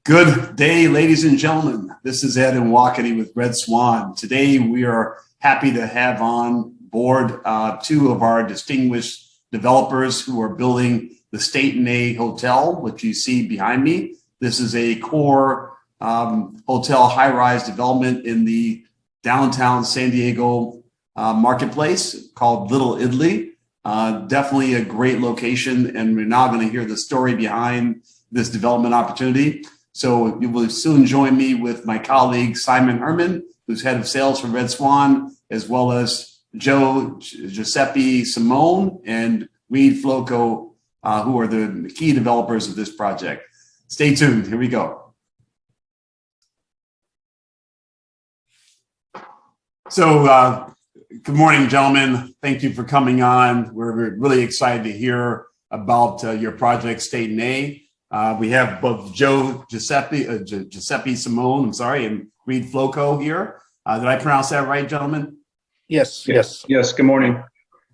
Good day, ladies and gentlemen. This is Ed and Walkety with RedSwan. Today, we are happy to have on board two of our distinguished developers who are building the State and A Hotel, which you see behind me. This is a core hotel high-rise development in the downtown San Diego marketplace called Little Italy. Definitely a great location, and we're now going to hear the story behind this development opportunity. So you will soon join me with my colleague, Simon Herman, who's head of sales for RedSwan, as well as Joe Giuseppe Simone and Reed Floco, who are the key developers of this project. Stay tuned. Here we go. So good morning, gentlemen. Thank you for coming on. We're really excited to hear about your project, State and A. We have both Joe Giuseppe Simone, and Reed Floco here. Did I pronounce that right, gentlemen? Yes. Good morning.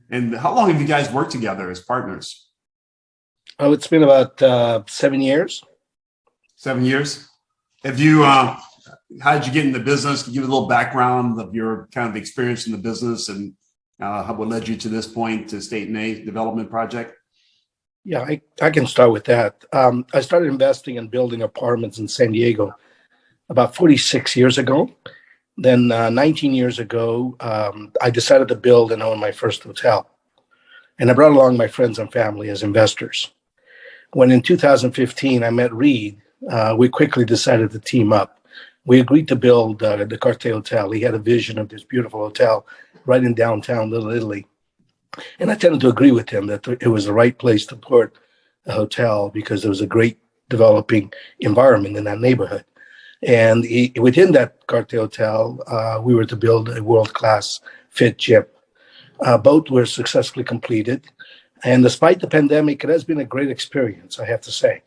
And how long have you guys worked together as partners? Oh, it's been about 7 years. 7 years. Have you? How did you get in the business? Can you give a little background of your kind of experience in the business and what led you to this point to State and A development project? Yeah, I can start with that. I started investing in building apartments in San Diego about 46 years ago. Then 19 years ago, I decided to build and own my first hotel. And I brought along my friends and family as investors. When in 2015, I met Reed, we quickly decided to team up. We agreed to build the Carte Hotel. He had a vision of this beautiful hotel right in downtown Little Italy. And I tended to agree with him that it was the right place to put a hotel because there was a great developing environment in that neighborhood. And within that Carte Hotel, we were to build a world-class fit gym. Both were successfully completed. And despite the pandemic, it has been a great experience, I have to say.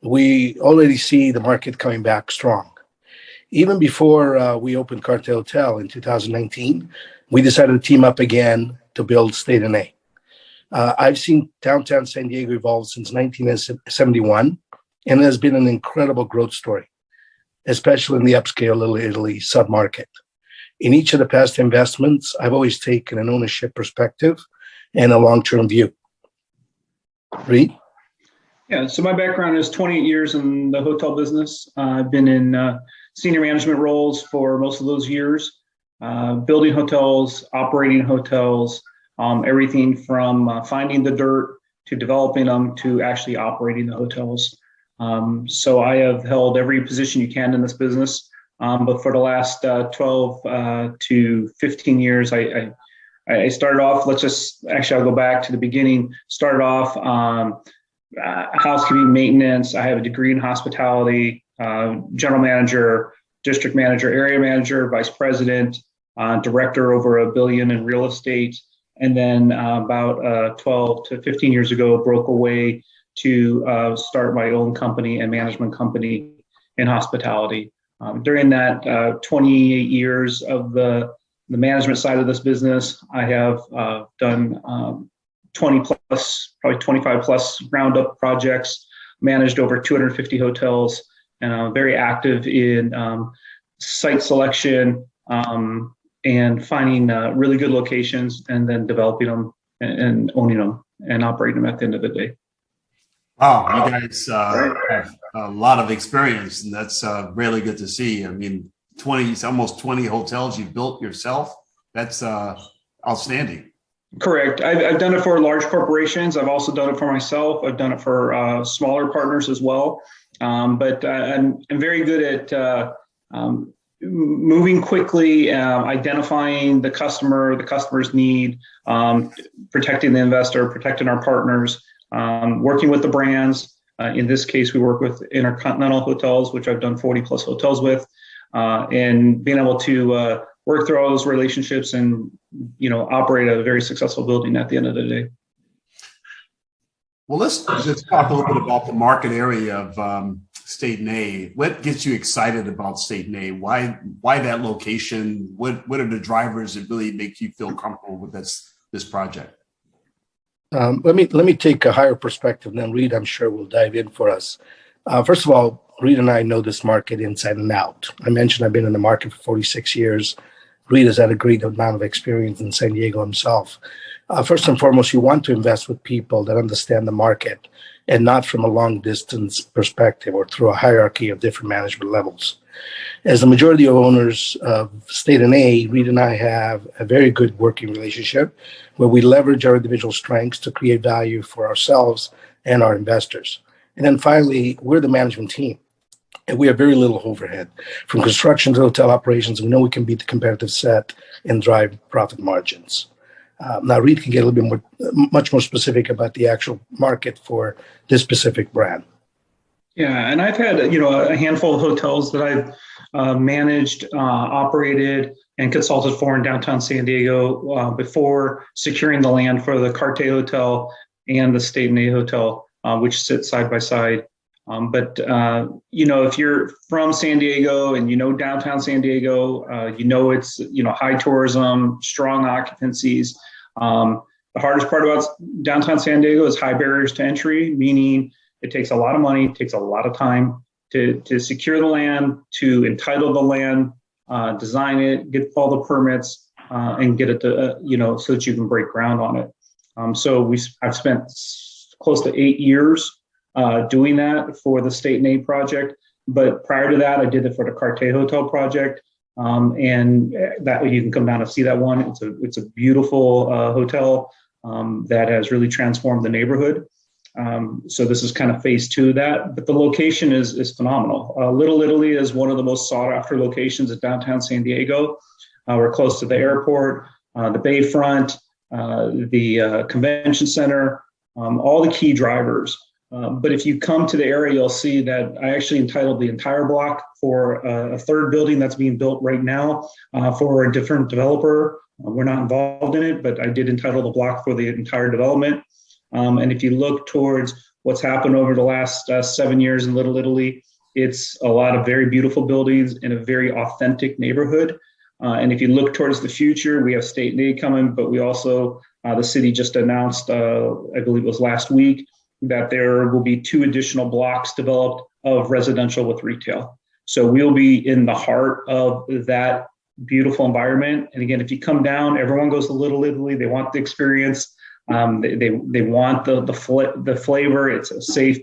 We already see the market coming back strong. Even before we opened Carte Hotel in 2019, we decided to team up again to build State and A. I've seen downtown San Diego evolve since 1971, and it has been an incredible growth story, especially in the upscale Little Italy submarket. In each of the past investments, I've always taken an ownership perspective and a long-term view. Reed? Yeah, so my background is 28 years in the hotel business. I've been in senior management roles for most of those years. Building hotels, operating hotels, everything from finding the dirt to developing them to actually operating the hotels. So I have held every position you can in this business. But for the last 12 to 15 years, I started off, I'll go back to the beginning, started off housekeeping, maintenance. I have a degree in hospitality, general manager, district manager, area manager, vice president, director over $1 billion in real estate. And then about 12 to 15 years ago, broke away to start my own company and management company in hospitality. During that 28 years of the management side of this business, I have done 20 plus, probably 25 plus roundup projects, managed over 250 hotels, and I'm very active in site selection, and finding really good locations and then developing them and owning them and operating them at the end of the day. Wow, you guys have a lot of experience, and that's really good to see. I mean, almost 20 hotels you built yourself. That's outstanding. Correct. I've done it for large corporations. I've also done it for myself. I've done it for smaller partners as well. But I'm very good at moving quickly, identifying the customer's need, protecting the investor, protecting our partners, working with the brands. In this case, we work with Intercontinental Hotels, which I've done 40 plus hotels with, and being able to work through all those relationships and operate a very successful building at the end of the day. Well, let's just talk a little bit about the market area of State and A. What gets you excited about State and A? Why that location? What are the drivers that really make you feel comfortable with this project? Let me take a higher perspective, and then Reed, I'm sure, will dive in for us. First of all, Reed and I know this market inside and out. I mentioned I've been in the market for 46 years. Reed has had a great amount of experience in San Diego himself. First and foremost, you want to invest with people that understand the market and not from a long distance perspective or through a hierarchy of different management levels. As the majority of owners of State and A, Reed and I have a very good working relationship where we leverage our individual strengths to create value for ourselves and our investors. And then finally, we're the management team. And we have very little overhead. From construction to hotel operations, we know we can beat the competitive set and drive profit margins. Now, Reed can get a little bit much more specific about the actual market for this specific brand. Yeah, and I've had a handful of hotels that I've managed, operated, and consulted for in downtown San Diego before securing the land for the Carte Hotel and the State and A Hotel, which sit side by side. But if you're from San Diego and downtown San Diego, it's high tourism, strong occupancies. The hardest part about downtown San Diego is high barriers to entry, meaning it takes a lot of money, takes a lot of time to secure the land, to entitle the land, design it, get all the permits, and get it to so that you can break ground on it. I've spent close to 8 years doing that for the State and A project. But prior to that, I did it for the Carte Hotel project. And that you can come down and see that one. It's a beautiful hotel that has really transformed the neighborhood. So this is kind of phase 2 of that. But the location is phenomenal. Little Italy is one of the most sought after locations at downtown San Diego. We're close to the airport, the bayfront, the convention center, all the key drivers. But if you come to the area, you'll see that I actually entitled the entire block for a third building that's being built right now for a different developer. We're not involved in it, but I did entitle the block for the entire development. And if you look towards what's happened over the last 7 years in Little Italy, it's a lot of very beautiful buildings in a very authentic neighborhood. And if you look towards the future, we have State and A coming, but we also, the city just announced, I believe it was last week, that there will be 2 additional blocks developed of residential with retail. So we'll be in the heart of that beautiful environment. And again, if you come down, everyone goes to Little Italy. They want the experience. They want the flavor. It's a safe,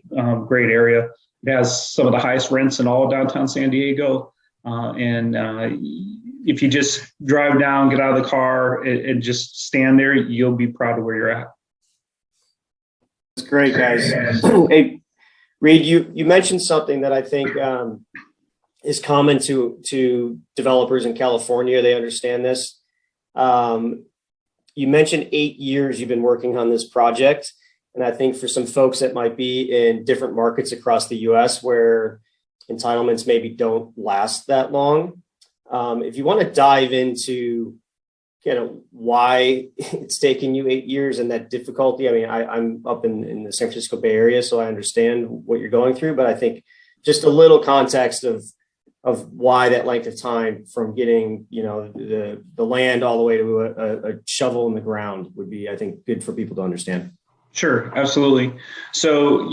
great area. It has some of the highest rents in all of downtown San Diego. If you just drive down, get out of the car, and just stand there, you'll be proud of where you're at. That's great, guys. Hey, Reed, you mentioned something that I think is common to developers in California. They understand this. You mentioned 8 years you've been working on this project. And I think for some folks that might be in different markets across the US where entitlements maybe don't last that long, if you want to dive into why it's taken you 8 years and that difficulty. I mean, I'm up in the San Francisco Bay Area, so I understand what you're going through, but I think just a little context of why that length of time from getting, the land all the way to a shovel in the ground would be, I think, good for people to understand. Sure, absolutely. So,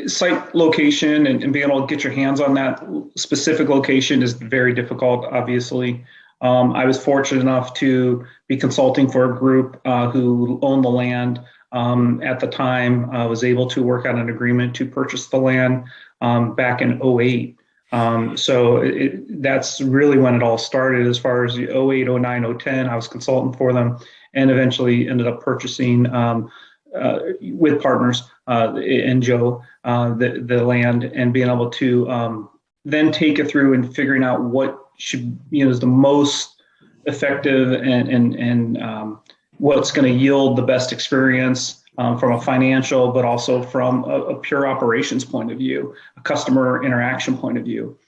site location and being able to get your hands on that specific location is very difficult, obviously. I was fortunate enough to be consulting for a group who owned the land at the time. I was able to work out an agreement to purchase the land back in 2008. That's really when it all started as far as 2008, 2009, 2010. I was consulting for them and eventually ended up purchasing with partners and Joe the land and being able to then take it through and figuring out what is the most effective and what's going to yield the best experience from a financial, but also from a pure operations point of view, a customer interaction point of view.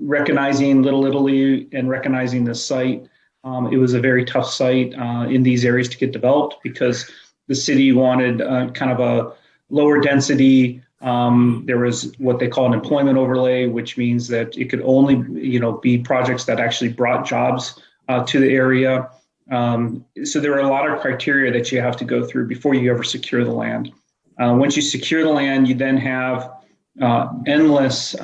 Recognizing Little Italy and recognizing this site, it was a very tough site in these areas to get developed because the city wanted kind of a lower density. There was what they call an employment overlay, which means that it could only, be projects that actually brought jobs to the area. So there are a lot of criteria that you have to go through before you ever secure the land. Once you secure the land, you then have endless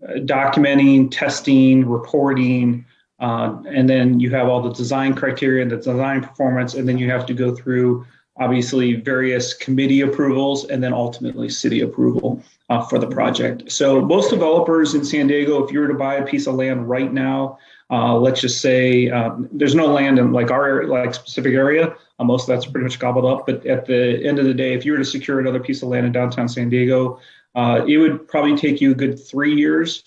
documenting, testing, reporting, and then you have all the design criteria, the design performance, and then you have to go through obviously various committee approvals and then ultimately city approval for the project. So most developers in San Diego, if you were to buy a piece of land right now, let's just say there's no land in like our specific area. Most of that's pretty much gobbled up. But at the end of the day, if you were to secure another piece of land in downtown San Diego, it would probably take you a good 3 years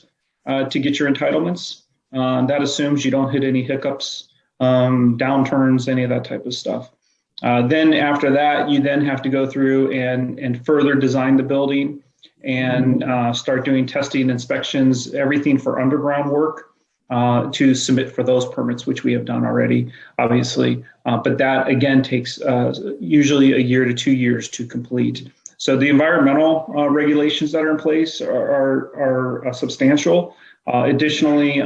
to get your entitlements. That assumes you don't hit any hiccups, downturns, any of that type of stuff. Then after that, you then have to go through and further design the building and start doing testing, inspections, everything for underground work to submit for those permits, which we have done already, obviously. But that, again, takes usually a year to 2 years to complete. So the environmental regulations that are in place are substantial. Additionally,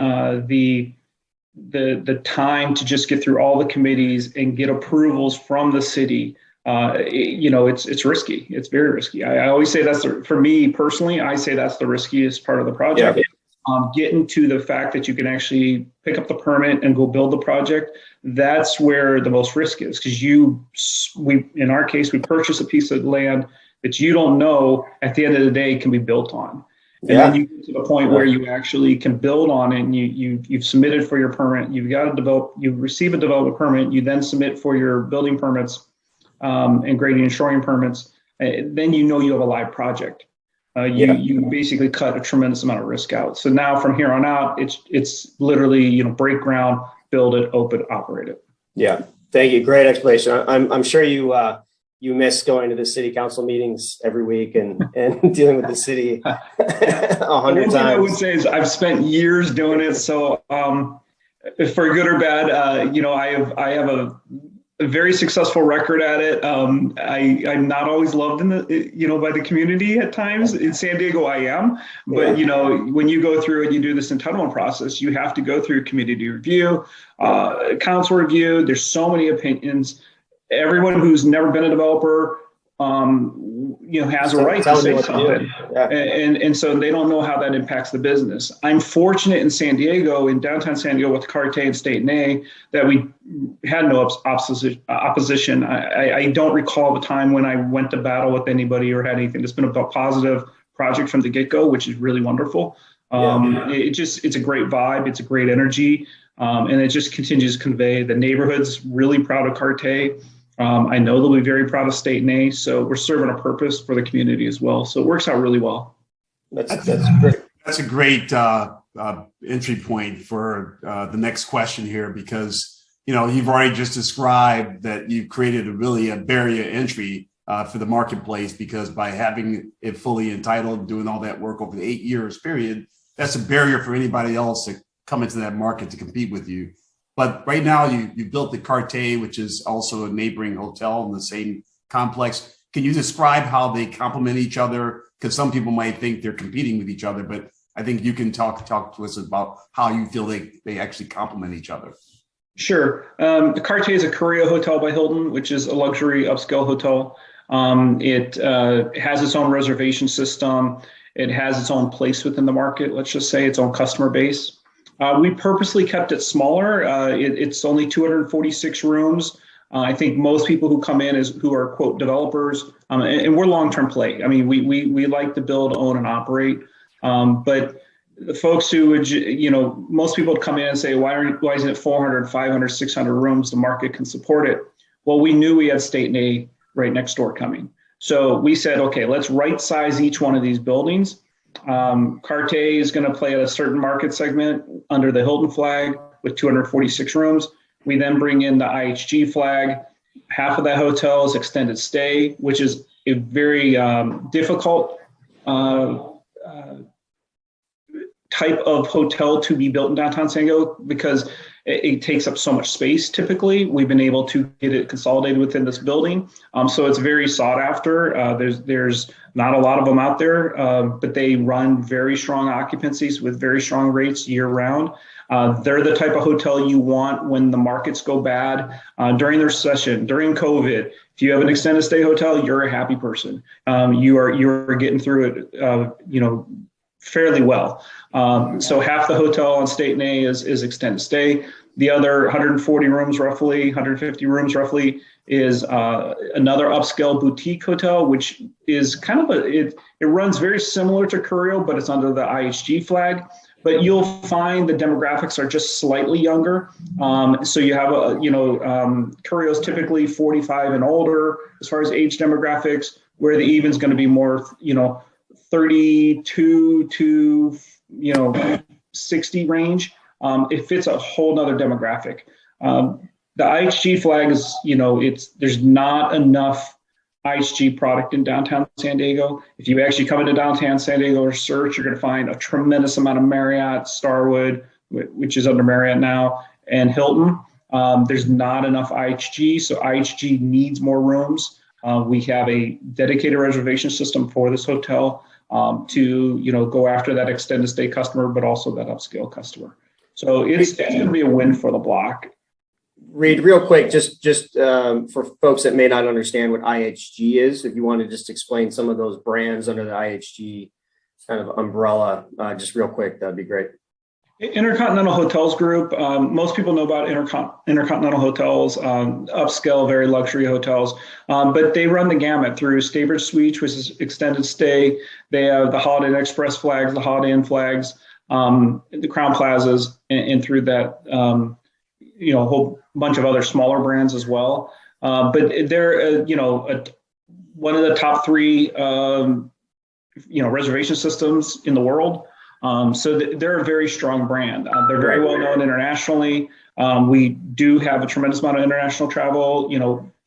the time to just get through all the committees and get approvals from the city, it's risky. It's very risky. I always say for me personally, I say that's the riskiest part of the project. Yeah. Getting to the fact that you can actually pick up the permit and go build the project, that's where the most risk is, because in our case, we purchase a piece of land that you don't know at the end of the day can be built on. And then you get to the point where you actually can build on it, and you've submitted for your permit. You've got to develop. You receive a development permit. You then submit for your building permits and grading and shoring permits. Then you know you have a live project. You basically cut a tremendous amount of risk out. So now from here on out, it's literally break ground, build it, open, operate it. Yeah, thank you. Great explanation. I'm sure you miss going to the city council meetings every week and dealing with the city 100 times. I would say is I've spent years doing it. So for good or bad, I have a very successful record at it. I'm not always loved by the community at times. In San Diego, I am. But, when you go through and you do this entitlement process, you have to go through community review, council review. There's so many opinions. Everyone who's never been a developer, has a right to say something. Yeah. And so they don't know how that impacts the business. I'm fortunate in downtown San Diego with Carte and State and A, that we had no opposition. I don't recall the time when I went to battle with anybody or had anything. It's been a positive project from the get-go, which is really wonderful. It's a great vibe. It's a great energy. And it just continues to convey. The neighborhood's really proud of Carte. I know they'll be very proud of State and A, so we're serving a purpose for the community as well. So it works out really well. That's great. That's a great entry point for the next question here, because you've already just described that you've created a barrier entry for the marketplace, because by having it fully entitled, doing all that work over the 8 years period, that's a barrier for anybody else to come into that market to compete with you. But right now you built the Carte, which is also a neighboring hotel in the same complex. Can you describe how they complement each other? Because some people might think they're competing with each other, but I think you can talk to us about how you feel they actually complement each other. Sure. The Carte is a Korea Hotel by Hilton, which is a luxury upscale hotel. It has its own reservation system. It has its own place within the market, let's just say its own customer base. We purposely kept it smaller. It's only 246 rooms. I think most people who come in who are quote developers, and we're long-term play. I mean, we like to build, own, and operate. But the folks who would, most people would come in and say, why isn't it 400, 500, 600 rooms? The market can support it. Well, we knew we had State and A right next door coming. So we said, okay, let's right size each one of these buildings. Carte is going to play at a certain market segment under the Hilton flag with 246 rooms. We then bring in the IHG flag. Half of that hotel is extended stay, which is a very difficult type of hotel to be built in downtown San Diego, because it takes up so much space. Typically, we've been able to get it consolidated within this building. So it's very sought after. There's not a lot of them out there, but they run very strong occupancies with very strong rates year round. They're the type of hotel you want when the markets go bad. During the recession, during COVID, If you have an extended stay hotel, you're a happy person. You are getting through it, fairly well. So half the hotel on State and A is extended stay. The other 140 rooms, roughly 150 rooms, roughly, is another upscale boutique hotel, which is kind of it runs very similar to Curio, but it's under the IHG flag. But you'll find the demographics are just slightly younger. So you have Curio's typically 45 and older as far as age demographics, where the Even's going to be more 32 to 60 range. It fits a whole nother demographic. The IHG flag is, there's not enough IHG product in downtown San Diego. If you actually come into downtown San Diego or search, you're going to find a tremendous amount of Marriott, Starwood, which is under Marriott now, and Hilton. There's not enough IHG, so IHG needs more rooms. We have a dedicated reservation system for this hotel to go after that extended stay customer, but also that upscale customer. So it's going to be a win for the block. Reed, real quick, just for folks that may not understand what IHG is, if you want to just explain some of those brands under the IHG kind of umbrella, just real quick, that'd be great. Intercontinental Hotels Group. Most people know about Intercontinental Hotels, upscale, very luxury hotels, but they run the gamut through Staybridge Suites, which is extended stay. They have the Holiday Inn Express flags, the Holiday Inn flags, the Crown Plazas, and through that, a whole bunch of other smaller brands as well. But they're, one of the top three, reservation systems in the world. So they're a very strong brand. They're very well known internationally. We do have a tremendous amount of international travel.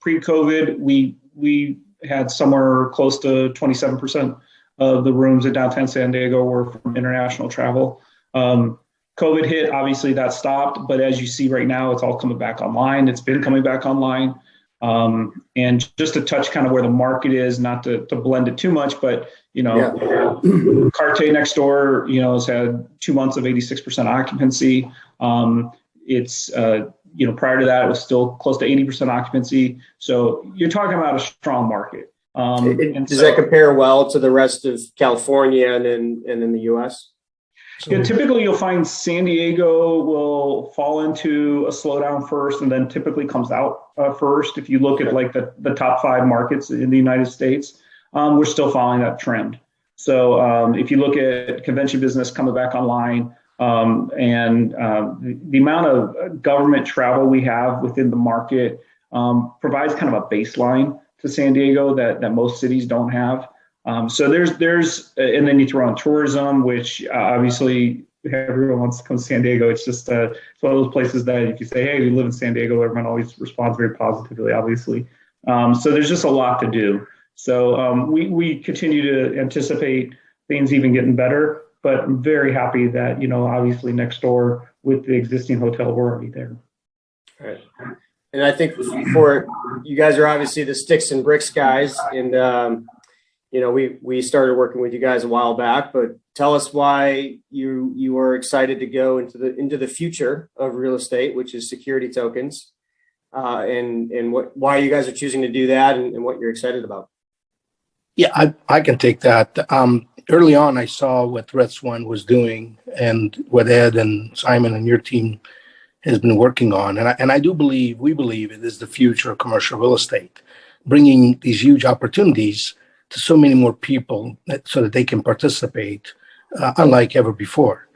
Pre-COVID, we had somewhere close to 27% of the rooms in downtown San Diego were from international travel. COVID hit, obviously that stopped, but as you see right now, it's all coming back online. It's been coming back online. And just to touch kind of where the market is, not to blend it too much, but, Cartier next door, has had 2 months of 86% occupancy. It's, prior to that, it was still close to 80% occupancy. So you're talking about a strong market. Does that compare well to the rest of California and in the U.S.? Yeah, typically you'll find San Diego will fall into a slowdown first and then typically comes out first. If you look at like the top 5 markets in the United States, we're still following that trend. So if you look at convention business coming back online and the amount of government travel we have within the market provides kind of a baseline to San Diego that most cities don't have. So there's, and then you throw on tourism, which obviously everyone wants to come to San Diego. It's just it's one of those places that if you say, hey, we live in San Diego, everyone always responds very positively, obviously. So there's just a lot to do. So we continue to anticipate things even getting better, but I'm very happy that, obviously next door with the existing hotel, we're already there. All right. And I think for you guys are obviously the sticks and bricks guys, and we started working with you guys a while back, but tell us why you are excited to go into the future of real estate, which is security tokens, and why you guys are choosing to do that and what you're excited about. Yeah, I can take that. Early on, I saw what RedSwan was doing and what Ed and Simon and your team has been working on. And we believe it is the future of commercial real estate, bringing these huge opportunities to so many more people so that they can participate unlike ever before.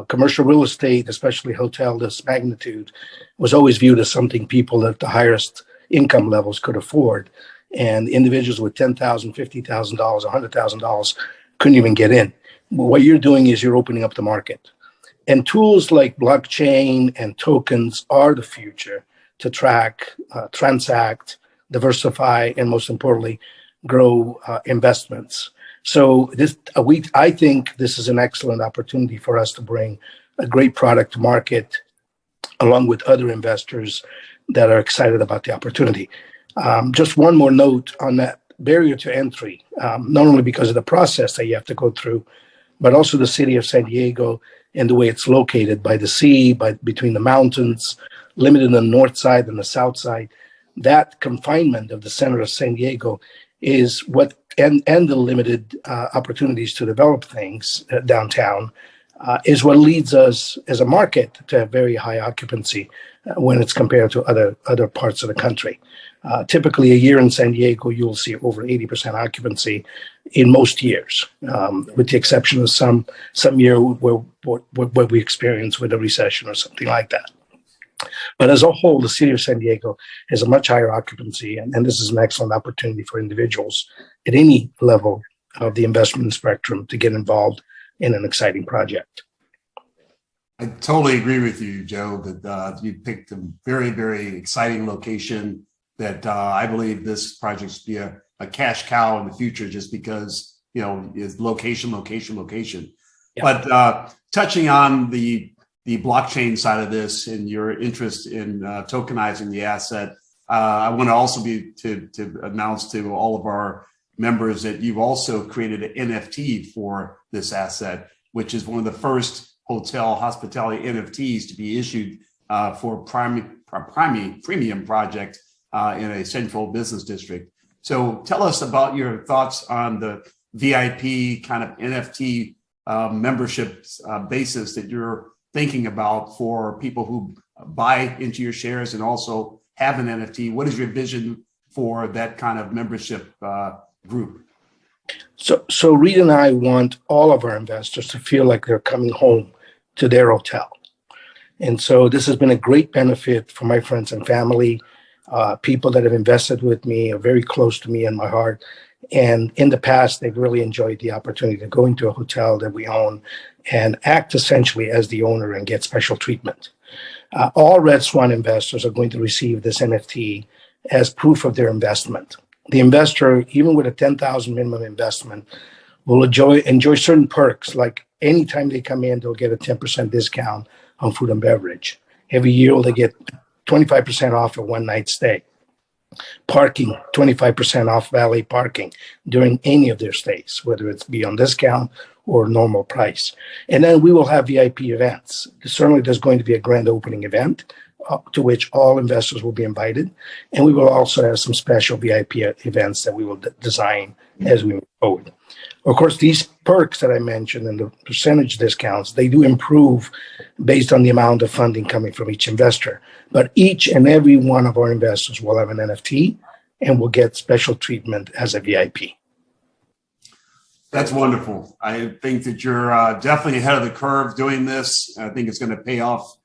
Commercial real estate, especially hotel this magnitude, was always viewed as something people at the highest income levels could afford. And individuals with $10,000, $50,000, $100,000 couldn't even get in. What you're doing is you're opening up the market. And tools like blockchain and tokens are the future to track, transact, diversify, and most importantly, grow investments. So I think this is an excellent opportunity for us to bring a great product to market along with other investors that are excited about the opportunity. Just one more note on that barrier to entry, not only because of the process that you have to go through, but also the city of San Diego and the way it's located by the sea, between the mountains, limited on the north side and the south side. that confinement of the center of San Diego is what, and the limited opportunities to develop things downtown is what leads us as a market to have very high occupancy when it's compared to other parts of the country. Typically, a year in San Diego, you'll see over 80% occupancy in most years, with the exception of some year where we experience with a recession or something like that. But as a whole, the city of San Diego has a much higher occupancy, and this is an excellent opportunity for individuals at any level of the investment spectrum to get involved in an exciting project. I totally agree with you, Joe, that you picked a very, very exciting location that I believe this project should be a cash cow in the future just because, it's location. Yeah. But touching on the blockchain side of this and your interest in tokenizing the asset, I want to also to announce to all of our members that you've also created an NFT for this asset, which is one of the first hotel hospitality NFTs to be issued for premium project in a central business district. So tell us about your thoughts on the VIP kind of NFT membership basis that you're thinking about for people who buy into your shares and also have an NFT. What is your vision for that kind of membership group? So Reed and I want all of our investors to feel like they're coming home to their hotel. And so this has been a great benefit for my friends and family. People that have invested with me are very close to me and my heart. And in the past, they've really enjoyed the opportunity to go into a hotel that we own and act essentially as the owner and get special treatment. All RedSwan investors are going to receive this NFT as proof of their investment. The investor, even with a $10,000 minimum investment, will enjoy certain perks, like anytime they come in, they'll get a 10% discount on food and beverage. Every year, they get 25% off a one-night stay. Parking, 25% off valet parking during any of their stays, whether it's beyond discount or normal price. And then we will have VIP events. Certainly, there's going to be a grand opening event to which all investors will be invited. And we will also have some special VIP events that we will design as we move forward. Of course, these perks that I mentioned and the percentage discounts, they do improve based on the amount of funding coming from each investor. But each and every one of our investors will have an NFT and will get special treatment as a VIP. That's wonderful. I think that you're definitely ahead of the curve doing this. I think it's going to pay off,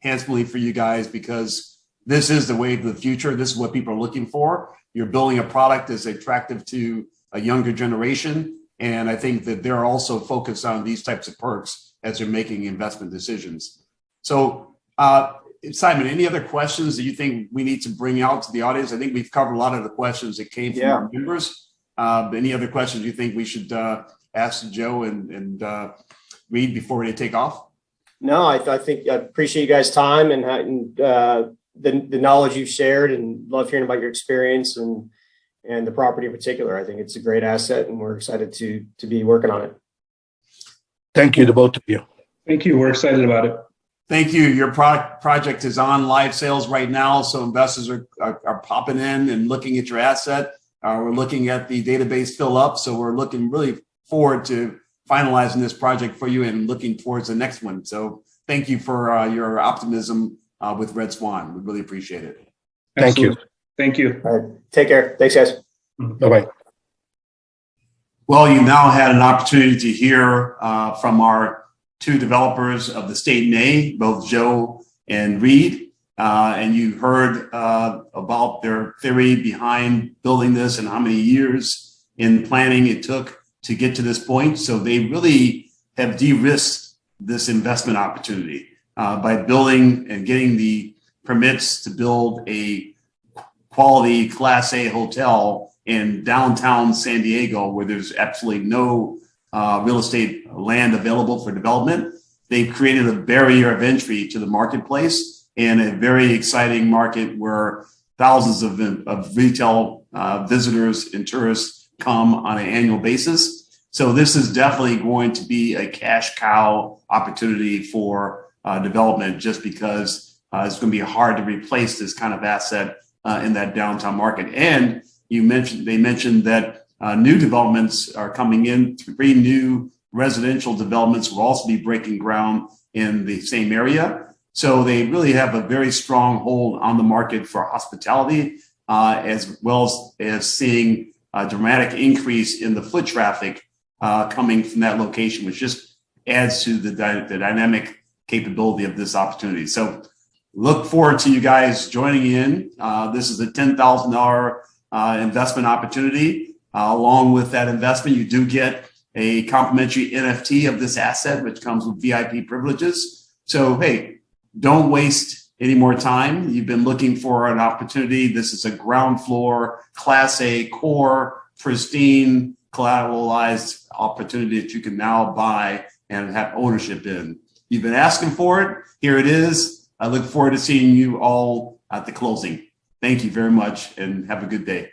handsomely for you guys, because this is the wave of the future. This is what people are looking for. You're building a product that's attractive to a younger generation. And I think that they're also focused on these types of perks as they're making investment decisions. So, Simon, any other questions that you think we need to bring out to the audience? I think we've covered a lot of the questions that came from our members. Any other questions you think we should ask Joe and Reed before they take off? No, I think I appreciate you guys' time and the knowledge you've shared, and love hearing about your experience and the property in particular. I think it's a great asset, and we're excited to be working on it. Thank you to both of you. Thank you. We're excited about it. Thank you. Your project is on live sales right now, so investors are popping in and looking at your asset. We're looking at the database fill up, so we're looking really forward to finalizing this project for you and looking towards the next one. So thank you for your optimism with RedSwan. We really appreciate it. Thank you. Thank you. All right. Take care. Thanks, guys. Bye-bye. Well, you now had an opportunity to hear from our two developers of the State A, both Joe and Reed, and you heard about their theory behind building this and how many years in planning it took to get to this point. So they really have de-risked this investment opportunity by building and getting the permits to build a quality Class A hotel in downtown San Diego, where there's absolutely no real estate land available for development. They've created a barrier of entry to the marketplace in a very exciting market where thousands of retail visitors and tourists come on an annual basis. So this is definitely going to be a cash cow opportunity for development, just because it's going to be hard to replace this kind of asset in that downtown market. And they mentioned that new developments are coming in. 3 new residential developments will also be breaking ground in the same area. So they really have a very strong hold on the market for hospitality, as well as seeing a dramatic increase in the foot traffic coming from that location, which just adds to the dynamic capability of this opportunity. So look forward to you guys joining in. This is a $10,000 investment opportunity. Along with that investment, you do get a complimentary NFT of this asset, which comes with VIP privileges. So, hey, don't waste any more time. You've been looking for an opportunity. This is a ground floor, Class A, core, pristine, collateralized opportunity that you can now buy and have ownership in. You've been asking for it. Here it is. I look forward to seeing you all at the closing. Thank you very much and have a good day.